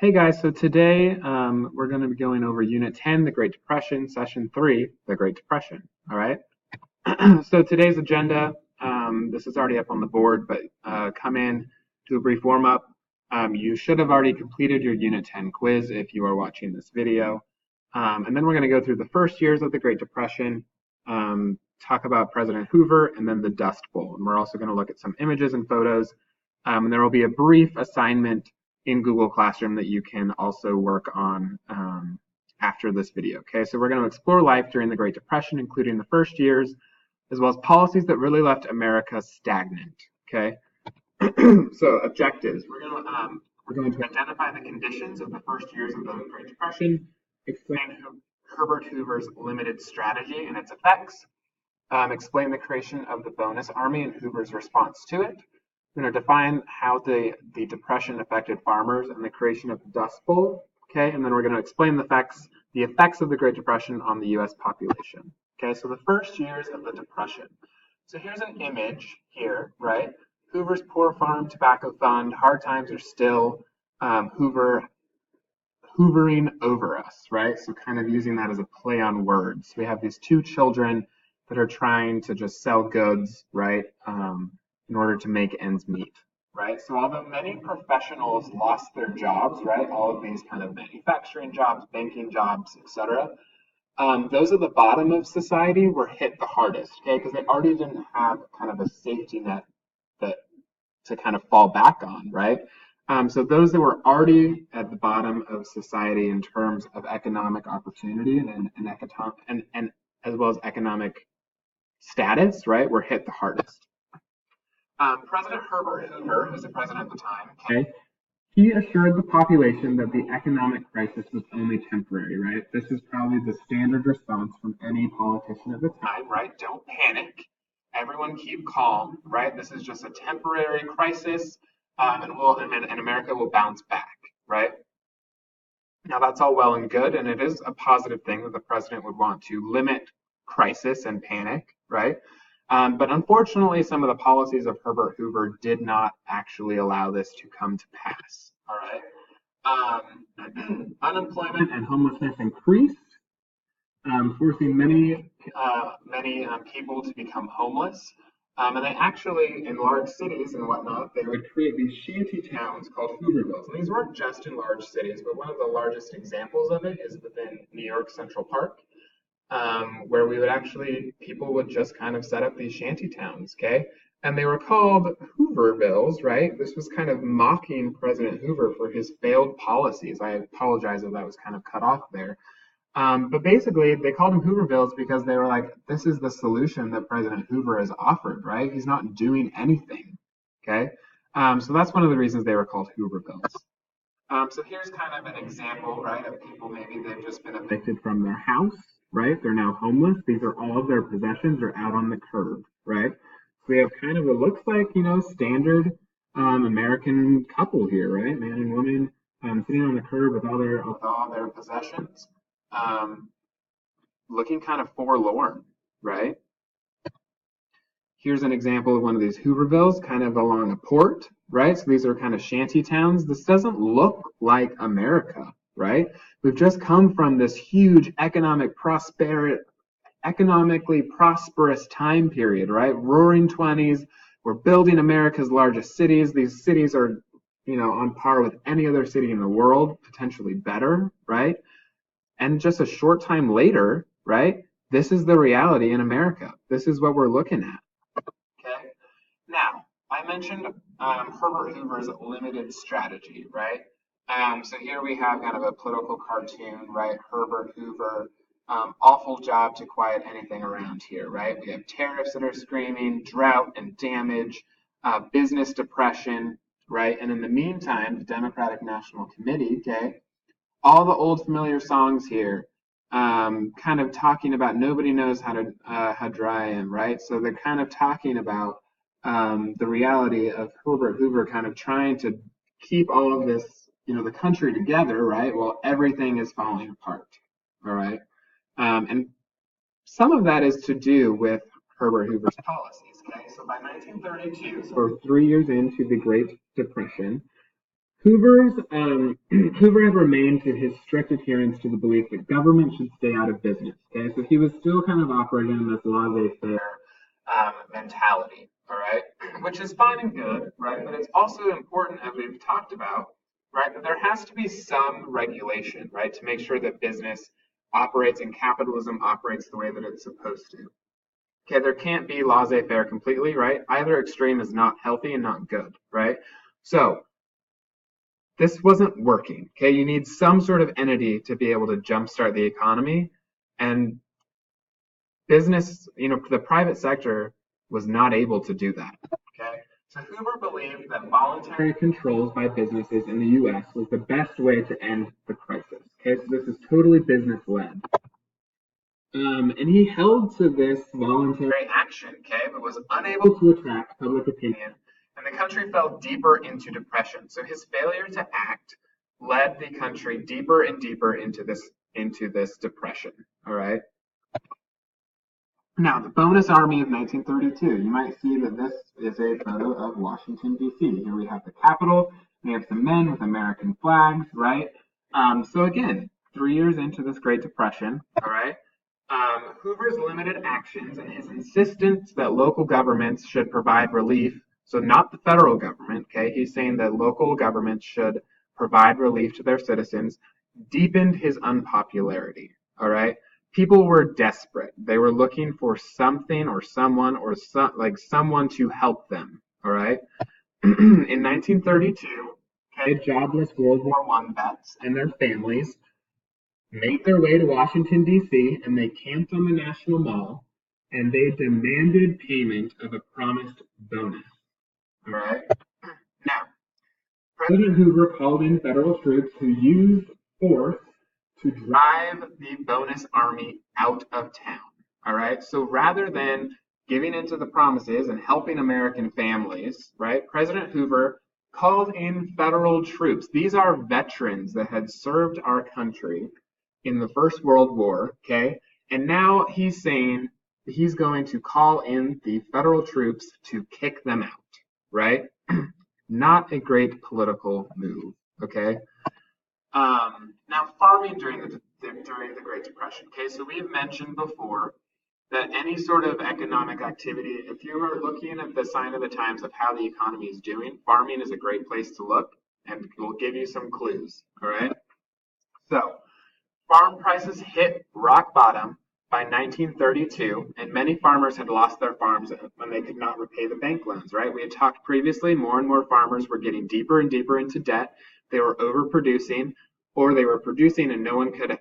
Hey guys, so today we're going to be going over Unit 10, the Great Depression, Session 3, the Great Depression. All right. So today's agenda, this is already up on the board, but come in, do a brief warm up. You should have already completed your Unit 10 quiz if you are watching this video. And then we're going to go through the first years of the Great Depression, talk about President Hoover, and then the Dust Bowl. And we're also going to look at some images and photos. And there will be a brief assignment in Google Classroom that you can also work on after this video. Okay, so we're going to explore life during the Great Depression, including the first years, as well as policies that really left America stagnant. Okay, so objectives. We're going to identify the conditions of the first years of the Great Depression, explain Herbert Hoover's limited strategy and its effects, explain the creation of the bonus army and Hoover's response to it. We're going to define how the Depression affected farmers and the creation of the Dust Bowl. Okay, and then we're going to explain the effects of the Great Depression on the U.S. population. Okay, so the first years of the Depression. So here's an image here, right? Hoover's Poor Farm Tobacco Fund. Hard times are still hoovering over us, right? So kind of using that as a play on words. We have these two children that are trying to just sell goods, right? In order to make ends meet, right? So although many professionals lost their jobs, right? All of these kind of manufacturing jobs, banking jobs, etc. Those at the bottom of society were hit the hardest, okay? Because they already didn't have kind of a safety net to kind of fall back on, right? So those that were already at the bottom of society in terms of economic opportunity and as well as economic status, right, were hit the hardest. President Herbert Hoover, who was the president at the time, okay, he assured the population that the economic crisis was only temporary, right? This is probably the standard response from any politician at the time, right? Don't panic. Everyone keep calm, right? This is just a temporary crisis, and America will bounce back, right? Now that's all well and good, and it is a positive thing that the president would want to limit crisis and panic, right? But unfortunately, some of the policies of Herbert Hoover did not actually allow this to come to pass. All right. Unemployment and homelessness increased, forcing many people to become homeless. And they actually, in large cities and whatnot, they would create these shanty towns called Hoovervilles. And these weren't just in large cities, but one of the largest examples of it is within New York Central Park. Where people would just kind of set up these shanty towns, okay? And they were called Hoovervilles, right? This was kind of mocking President Hoover for his failed policies. I apologize if that was kind of cut off there. But basically, they called them Hoovervilles because they were like, this is the solution that President Hoover has offered, right? He's not doing anything, okay? So that's one of the reasons they were called Hoovervilles. So here's kind of an example, right, of people maybe they've just been evicted from their house, right? They're now homeless. These are all of their possessions are out on the curb, right? So we have kind of what looks like, standard American couple here, right? Man and woman sitting on the curb with all their possessions, looking kind of forlorn, right? Here's an example of one of these Hoovervilles, kind of along a port, right? So these are kind of shanty towns. This doesn't look like America, right? We've just come from this huge economically prosperous time period, right? Roaring 20s. We're building America's largest cities. These cities are, on par with any other city in the world, potentially better, right? And just a short time later, right? This is the reality in America. This is what we're looking at. Okay. Now, I mentioned Herbert Hoover's limited strategy, right? So here we have kind of a political cartoon, right? Herbert Hoover, awful job to quiet anything around here, right? We have tariffs that are screaming, drought and damage, business depression, right? And in the meantime, the Democratic National Committee, okay, all the old familiar songs here, kind of talking about nobody knows how dry I am, right? So they're kind of talking about the reality of Herbert Hoover kind of trying to keep all of this, the country together, right? While everything is falling apart, all right? And some of that is to do with Herbert Hoover's policies, okay? So by 1932, so we're 3 years into the Great Depression, Hoover had remained to his strict adherence to the belief that government should stay out of business. Okay, so he was still kind of operating in this laissez-faire mentality. All right, which is fine and good, right? But it's also important, as we've talked about, right, that there has to be some regulation, right, to make sure that business operates and capitalism operates the way that it's supposed to. Okay, there can't be laissez-faire completely, right? Either extreme is not healthy and not good, right? So this wasn't working. Okay, you need some sort of entity to be able to jumpstart the economy, and business, the private sector was not able to do that. Okay, so Hoover believed that voluntary controls by businesses in the U.S. was the best way to end the crisis. Okay, so this is totally business led. And he held to this voluntary action, okay, but was unable to attract public opinion, and the country fell deeper into depression. So his failure to act led the country deeper and deeper into this depression. All right. Now, the Bonus Army of 1932. You might see that this is a photo of Washington, D.C. Here we have the Capitol. We have some men with American flags, right? So again, 3 years into this Great Depression, all right, Hoover's limited actions and his insistence that local governments should provide relief, so not the federal government, okay, he's saying that local governments should provide relief to their citizens, deepened his unpopularity, all right? People were desperate. They were looking for something or someone or someone to help them, all right? In 1932, okay, jobless World War I vets and their families made their way to Washington, D.C., and they camped on the National Mall, and they demanded payment of a promised bonus. All right? Now, President Hoover called in federal troops who used force to drive the Bonus Army out of town. All right? So rather than giving into the promises and helping American families, right, President Hoover called in federal troops. These are veterans that had served our country in the First World War, okay? And now he's saying he's going to call in the federal troops to kick them out, right? Not a great political move, okay? Now, farming during the Great Depression, okay? So we've mentioned before that any sort of economic activity, if you are looking at the sign of the times of how the economy is doing, farming is a great place to look, and we'll give you some clues, all right? So, farm prices hit rock bottom by 1932, and many farmers had lost their farms when they could not repay the bank loans, right? We had talked previously, more and more farmers were getting deeper and deeper into debt. They were overproducing, or they were producing and no one could,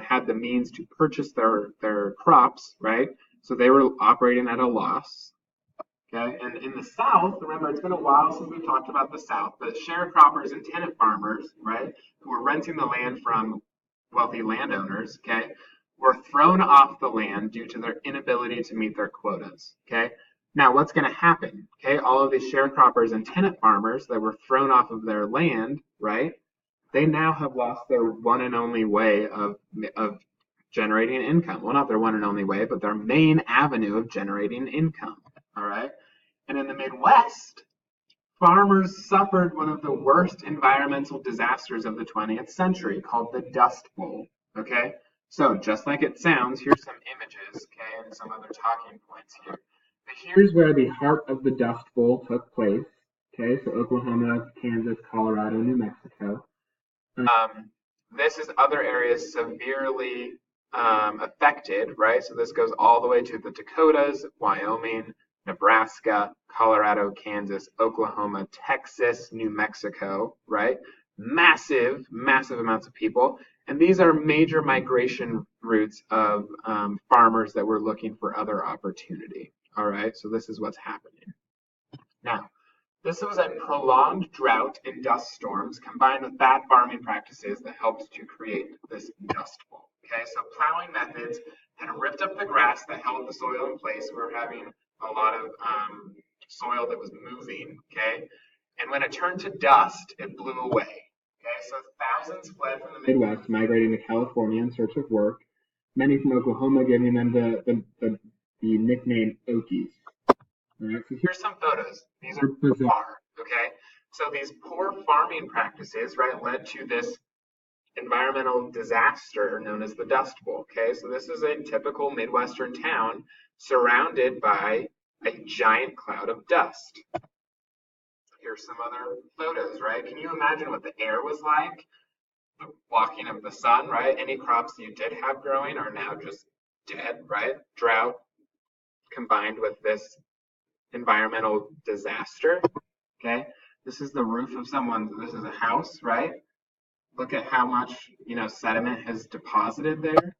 had the means to purchase their crops, right? So they were operating at a loss. Okay, and in the South, remember, it's been a while since we talked about the South, but sharecroppers and tenant farmers, right, who were renting the land from wealthy landowners, okay, were thrown off the land due to their inability to meet their quotas, okay? Now, what's going to happen, okay? All of these sharecroppers and tenant farmers that were thrown off of their land, right, they now have lost their one and only way of generating income. Well, not their one and only way, but their main avenue of generating income, all right? And in the Midwest, farmers suffered one of the worst environmental disasters of the 20th century called the Dust Bowl, okay? So just like it sounds, here's some images, okay, and some other talking points here. But here's where the heart of the Dust Bowl took place, okay? So Oklahoma, Kansas, Colorado, New Mexico. This is other areas severely affected, right? So this goes all the way to the Dakotas, Wyoming, Nebraska, Colorado, Kansas, Oklahoma, Texas, New Mexico, right? Massive, massive amounts of people. And these are major migration routes of farmers that were looking for other opportunity, all right? So this is what's happening. Now, this was a prolonged drought and dust storms combined with bad farming practices that helped to create this dust bowl, okay? So plowing methods had ripped up the grass that held the soil in place. We were having a lot of soil that was moving, okay? And when it turned to dust, it blew away, okay? So thousands fled from the Midwest, migrating to California in search of work, many from Oklahoma giving them the nickname Okies. All right, so here's some photos. These are bizarre, okay? So these poor farming practices, right, led to this environmental disaster known as the Dust Bowl. Okay, so this is a typical Midwestern town surrounded by a giant cloud of dust. Here's some other photos, right? Can you imagine what the air was like? The blocking of the sun, right? Any crops you did have growing are now just dead, right? Drought combined with this environmental disaster. Okay, this is the roof of someone. This is a house, right? Look at how much sediment has deposited there.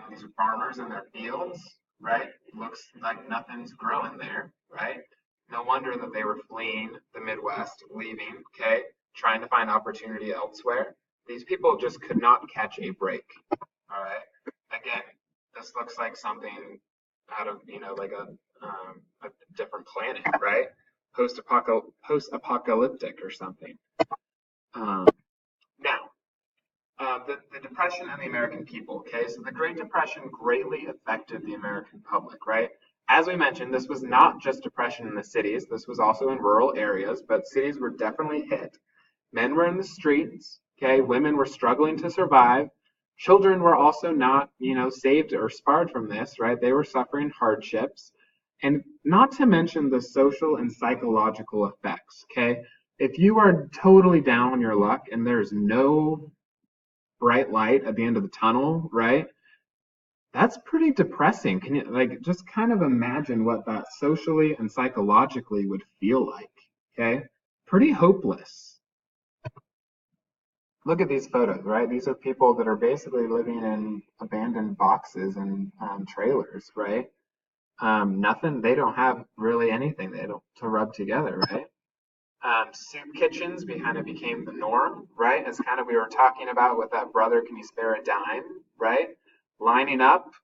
These are farmers in their fields, right? Looks like nothing's growing there, right? No wonder that they were fleeing the Midwest, leaving, okay, trying to find opportunity elsewhere. These people just could not catch a break. All right. Again, this looks like something out of, like a different planet, right? Post-apocalyptic or something. Now, the Depression and the American people. Okay, so the Great Depression greatly affected the American public, right? As we mentioned, this was not just depression in the cities. This was also in rural areas, but cities were definitely hit. Men were in the streets. Okay, women were struggling to survive. Children were also not, saved or spared from this, right? They were suffering hardships. And not to mention the social and psychological effects, okay? If you are totally down on your luck and there's no bright light at the end of the tunnel, right? That's pretty depressing. Can you just kind of imagine what that socially and psychologically would feel like? Okay, pretty hopeless. Look at these photos, right? These are people that are basically living in abandoned boxes and trailers, right? Nothing. They don't have really anything. They don't to rub together, right? Soup kitchens kind of became the norm, right? As kind of we were talking about with that brother, can you spare a dime, right? Lining up,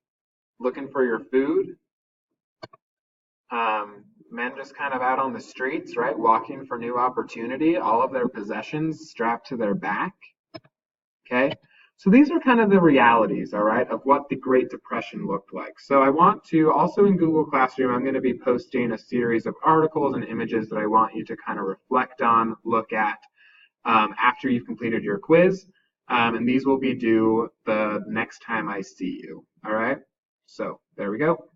looking for your food. Men just kind of out on the streets, right? Walking for new opportunity, all of their possessions strapped to their back. Okay. So these are kind of the realities, all right, of what the Great Depression looked like. So I want to also in Google Classroom, I'm going to be posting a series of articles and images that I want you to kind of reflect on, look at after you've completed your quiz. And these will be due the next time I see you. All right. So there we go.